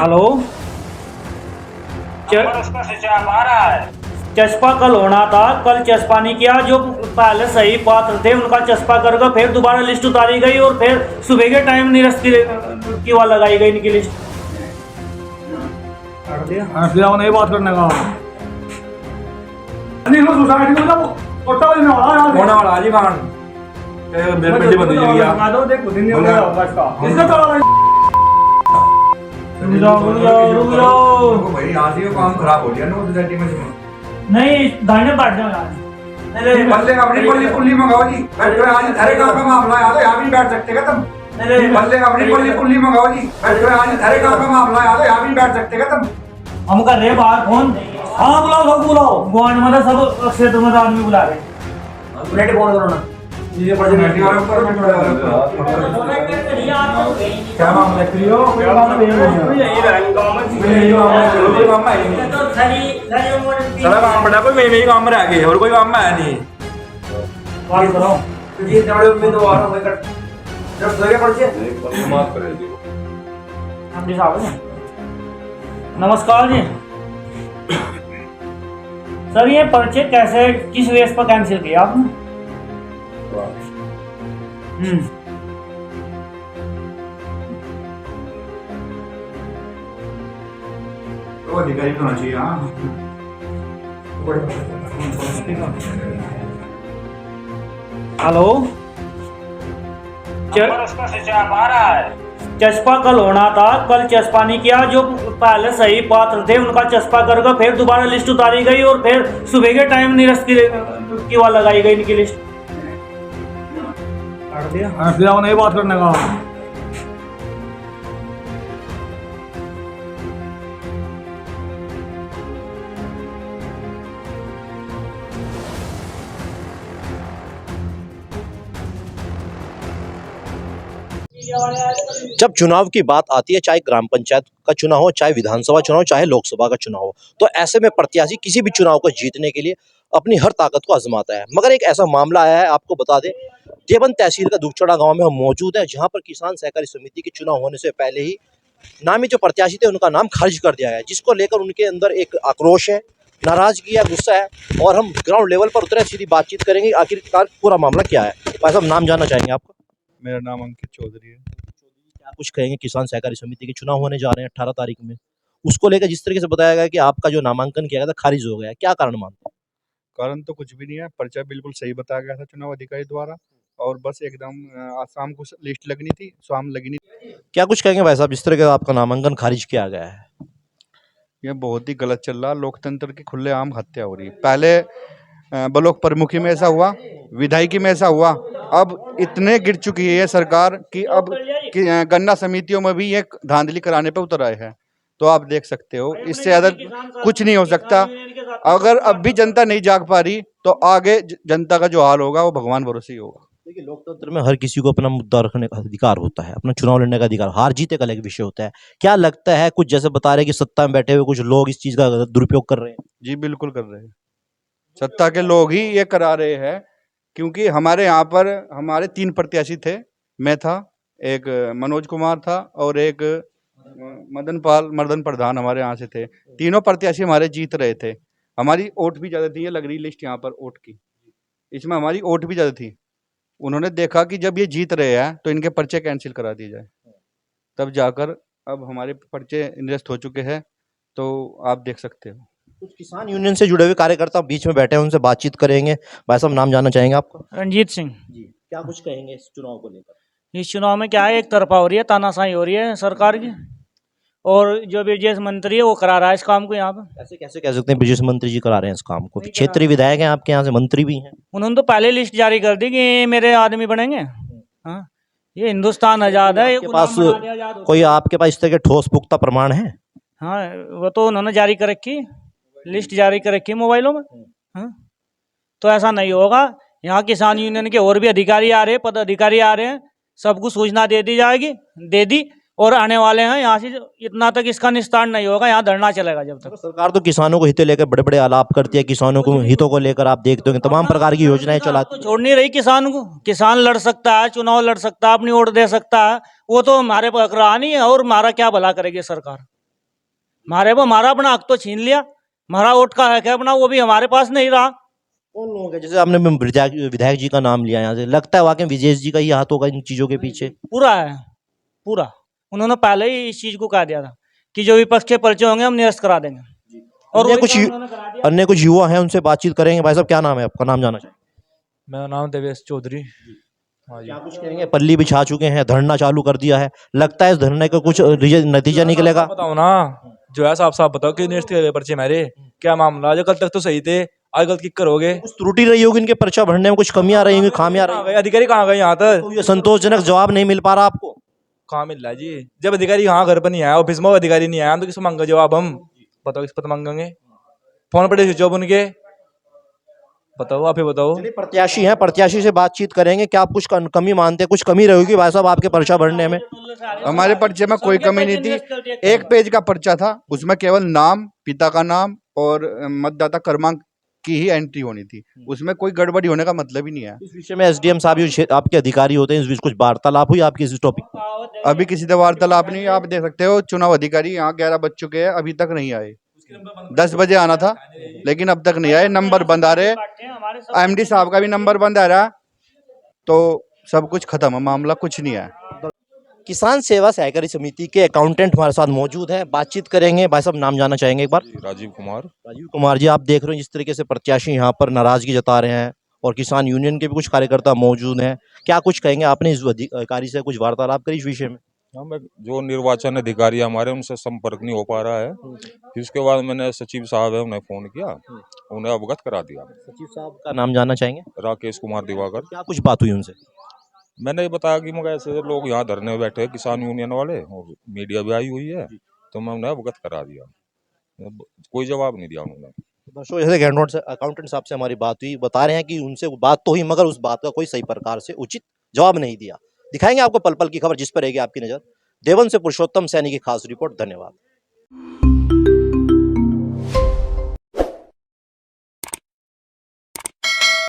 Hello. उसका system आ रहा है। चस्पा कल होना था, कल चस्पा नहीं किया। जो पहले सही पात्र थे उनका चस्पा करके फिर दोबारा लिस्ट उतारी गई और फिर सुबह के टाइम निरस्त की वहाँ लगाई गई इनकी लिस्ट। नहीं बात करने का नहीं हो सोसाइटी में मतलब छोटा वाली में होना वाला जी मान मेरे पे बंदी जी यार लगा दो देखो दिन नहीं होगा इसका इसका चला रुक जाओ भाई आज ही काम खराब हो गया ना सोसाइटी में नहीं दाहिने बैठ जाओ यार। अरे बल्ले अपनी पल्ली पुल्ली मंगाओ जी बैठ कर आज धरे का मामला है तो यहां भी बैठ सकते हैं तुम बल्ले अपनी पल्ली पुल्ली मंगाओ जी बैठ कर आज धरे का मामला है तो यहां भी बैठ सकते हैं तुम हम कर रहे बाहर फोन। हाँ बुलाओ सब बुलाओ गुआंड में सब क्षेत्र में आदमी बुला रहे। नेट फोन करो ना ये पर्सनालिटी वाले ऊपर क्या मामला क्रियो कोई मामला नहीं है यही रहेंगे गांव में यही मामला है तो सारा काम बड़ा कोई मेरे काम में रह गए और कोई काम में है नहीं बात करो जी दौड़े उम्मीदवार हो गए जब सही पड़चे माफ करे जी हम जी साहब हैं। नमस्कार जी सर, ये पर्चे कैसे किस बेस पर कैंसिल किया आपने? तो अधिकारी होना चाहिए हाँ हेलो। उसका सिस्टम आ रहा है। चस्पा कल होना था, कल चस्पा नहीं किया। जो पहले सही पात्र थे उनका चस्पा करके फिर दोबारा लिस्ट उतारी गई और फिर सुबह के टाइम निरस्त की वहाँ लगाई गई इनकी लिस्ट। नहीं बात करने का जब चुनाव की बात आती है, चाहे ग्राम पंचायत का चुनाव हो, चाहे विधानसभा चुनाव, चाहे लोकसभा का चुनाव हो, तो ऐसे में प्रत्याशी किसी भी चुनाव को जीतने के लिए अपनी हर ताकत को आजमाता है। मगर एक ऐसा मामला आया है, आपको बता दें, देवबंद तहसील का दुखचड़ा गांव में हम मौजूद हैं, जहां पर किसान सहकारी समिति के चुनाव होने से पहले ही नामी जो प्रत्याशी थे उनका नाम खारिज कर दिया है, जिसको लेकर उनके अंदर एक आक्रोश है, नाराजगी है, गुस्सा है। और हम ग्राउंड लेवल पर उतरे, सीधी बातचीत करेंगे आखिरकार पूरा मामला क्या है। भाई साहब, नाम जानना चाहेंगे आपका? मेरा नाम अंकित चौधरी है। क्या कुछ कहेंगे? किसान सहकारी समिति के चुनाव होने जा रहे हैं 18 तारीख में, उसको लेकर जिस तरीके से बताया गया कि आपका जो नामांकन किया गया था खारिज हो गया, क्या कारण मानते हैं? कारण तो कुछ भी नहीं है, पर्चा बिल्कुल सही बताया गया था चुनाव अधिकारी द्वारा, और बस एकदम शाम को लिस्ट लगनी थी, शाम लगी नहीं। क्या कुछ कहेंगे भाई साहब, जिस तरह का आपका नामांकन खारिज किया गया है? ये बहुत ही गलत चल रहा, लोकतंत्र की खुलेआम हत्या हो रही है। पहले ब्लॉक प्रमुखी में ऐसा हुआ, विधायकी में ऐसा हुआ, अब इतने गिर चुकी है सरकार कि अब गन्ना समितियों में भी ये धांधली कराने पे उतर आए हैं। तो आप देख सकते हो, इससे ज्यादा कुछ नहीं हो सकता। अगर अब भी जनता नहीं जाग पा रही तो आगे जनता का जो हाल होगा वो भगवान भरोसे ही होगा। देखिए, लोकतंत्र में हर किसी को अपना मुद्दा रखने का अधिकार होता है, अपना चुनाव लड़ने का अधिकार, हार जीत एक अलग विषय होता है। क्या लगता है, कुछ जैसे बता रहे हैं कि सत्ता में बैठे हुए कुछ लोग इस चीज का दुरुपयोग कर रहे हैं? जी बिल्कुल कर रहे हैं, सत्ता के लोग ही ये करा रहे हैं। क्योंकि हमारे यहाँ पर हमारे 3 प्रत्याशी थे, मैं था, एक मनोज कुमार था और एक मदन प्रधान हमारे यहाँ से थे। तीनों प्रत्याशी हमारे जीत रहे थे। हमारी वोट भी ज़्यादा थी, ये लग रही लिस्ट यहाँ पर वोट की, इसमें हमारी वोट भी ज़्यादा थी। उन्होंने देखा कि जब ये जीत रहे हैं तो इनके पर्चे कैंसिल करा दिए जाए, तब जाकर अब हमारे पर्चे निरस्त हो चुके हैं। तो आप देख सकते हो। कुछ किसान यूनियन से जुड़े हुए कार्यकर्ता बीच में बैठे हैं, उनसे बातचीत करेंगे। भाई साहब, नाम जानना चाहेंगे आपका? रंजीत सिंह जी, क्या कुछ कहेंगे इस चुनाव को लेकर? इस चुनाव में क्या है, एक तरफा हो रही है, तानाशाही हो रही है सरकार की, और जो ब्रिजेश मंत्री है वो करा रहा है इस काम को। यहाँ पर ऐसे कैसे कह सकते हैं ब्रिजेश मंत्री जी करा रहे हैं इस काम को? क्षेत्रीय विधायक हैं आपके यहाँ से, मंत्री भी हैं। उन्होंने तो पहले लिस्ट जारी कर दी कि ये मेरे आदमी बनेंगे। हाँ, ये हिंदुस्तान आजाद है, ये आपके पास गुलाम बना दिया आजाद हो। कोई आपके पास इस तरह के ठोस पुख्ता प्रमाण है? हाँ, वो तो उन्होंने जारी कर रखी, लिस्ट जारी कर रखी मोबाइलों में। हाँ, तो ऐसा नहीं होगा। यहाँ किसान यूनियन के और भी अधिकारी आ रहे हैं, पदाधिकारी आ रहे हैं, सबको सूचना दे दी जाएगी, दे दी, और आने वाले हैं। यहाँ से इतना तक इसका निस्तारण नहीं होगा, यहाँ धरना चलेगा जब तक। सरकार तो किसानों को हितों लेकर बड़े बड़े आलाप करती है, किसानों को हितों को लेकर आप देखते हो तमाम प्रकार की योजनाएं चलाती तो छोड़ नहीं रही किसान को। किसान लड़ सकता है, चुनाव लड़ सकता है, अपनी वोट दे सकता है, वो तो हमारे पर रहा नहीं है, और हमारा क्या भला करेगी सरकार। मारे वो हमारा अपना हक तो छीन लिया, हमारा वोट का हक है अपना, वो भी हमारे पास नहीं रहा। कौन लोग हैं, जैसे आपने विधायक जी का नाम लिया यहाँ से, लगता है वाकई विजेश जी का ही हाथ होगा इन चीजों के पीछे? पूरा है, पूरा। उन्होंने पहले ही इस चीज को कह दिया था कि जो विपक्ष के पर्चे होंगे हम निरस्त करा देंगे, और अन्य वही कुछ काम उन्होंने करा दिया। अन्य कुछ युवा हैं, उनसे बातचीत करेंगे। भाई साहब क्या नाम है आपका, नाम जाना चाहिए? मेरा नाम देवेश चौधरी। हाँ जी। क्या कुछ कहेंगे? पल्ली बिछा चुके हैं, धरना चालू कर दिया है, लगता है इस धरने का कुछ नतीजा निकलेगा? बताओ ना, जो है साफ साफ बताओ कि निरस्त किए गए पर्चे मेरे, क्या मामला है? जो कल तक तो सही थे, आज गलत किक करोगे? कुछ त्रुटि रही होगी इनके पर्चा भरने में, कुछ कमियां रही होंगी, खामियां रही कहाँ होंगी। गए अधिकारी, कहाँ गए यहाँ तक? तो ये संतोषजनक जवाब नहीं मिल पा रहा आपको? कहाँ मिल रहा है जी? जब अधिकारी यहाँ घर पर नहीं आया, ऑफिस में अधिकारी नहीं आया, तो किसको मांगे जवाब हम? बताओ किस पर मांगेंगे? फोन पर स्विच ऑफ उनके, बताओ, आप ही बताओ। चलिए, प्रत्याशी हैं, प्रत्याशी से बातचीत करेंगे। क्या आप कुछ कमी मानते हैं, कुछ कमी रही होगी भाई साहब आपके पर्चा भरने में? हमारे पर्चे में कोई कमी नहीं थी। एक पेज का पर्चा था, उसमें केवल नाम, पिता का नाम और मतदाता क्रमांक की ही एंट्री होनी थी। उसमें कोई गड़बड़ी होने का मतलब ही नहीं है। इस विषय में एसडीएम साहब जो आपके अधिकारी होते हैं, इस बीच कुछ वार्तालाप हुई आपकी इस टॉपिक पर? अभी किसी से वार्तालाप नहीं। आप देख सकते हो चुनाव अधिकारी यहाँ 11 बज चुके हैं, अभी तक नहीं आए। 10 बजे आना था, लेकिन अब तक नहीं आए। नंबर बंद आ रहे, एमडी साहब का भी नंबर बंद आ रहा, तो सब कुछ खत्म है, मामला कुछ नहीं है। किसान सेवा सहकारी समिति के अकाउंटेंट हमारे साथ मौजूद हैं, बातचीत करेंगे। भाई साहब नाम जानना चाहेंगे एक बार? राजीव कुमार। राजीव कुमार जी, आप देख रहे हो जिस तरीके से प्रत्याशी यहाँ पर नाराजगी जता रहे हैं और किसान यूनियन के भी कुछ कार्यकर्ता मौजूद हैं, क्या कुछ कहेंगे? आपने इस अधिकारी से कुछ वार्तालाप करी इस विषय में? हम जो निर्वाचन अधिकारी हमारे, उनसे संपर्क नहीं हो पा रहा है। फिर उसके बाद मैंने सचिव साहब है, उन्हें फोन किया, उन्हें अवगत करा दिया। सचिव साहब का नाम जानना चाहेंगे? राकेश कुमार दिवाकर। क्या कुछ बात हुई उनसे? मैंने ये बताया कि मगर ऐसे लोग यहाँ धरने में बैठे हैं, किसान यूनियन वाले, और मीडिया भी आई हुई है, तो मैं उन्हें अवगत करा दिया। कोई जवाब नहीं दिया उन्होंने। दर्शकों, जैसे अकाउंटेंट साहब से हमारी बात हुई, बता रहे हैं कि उनसे बात तो हुई, मगर उस बात का कोई सही प्रकार से उचित जवाब नहीं दिया। दिखाएंगे आपको पल पल की खबर जिस पर रहेगी आपकी नजर। देवन से पुरुषोत्तम सैनी की खास रिपोर्ट। धन्यवाद।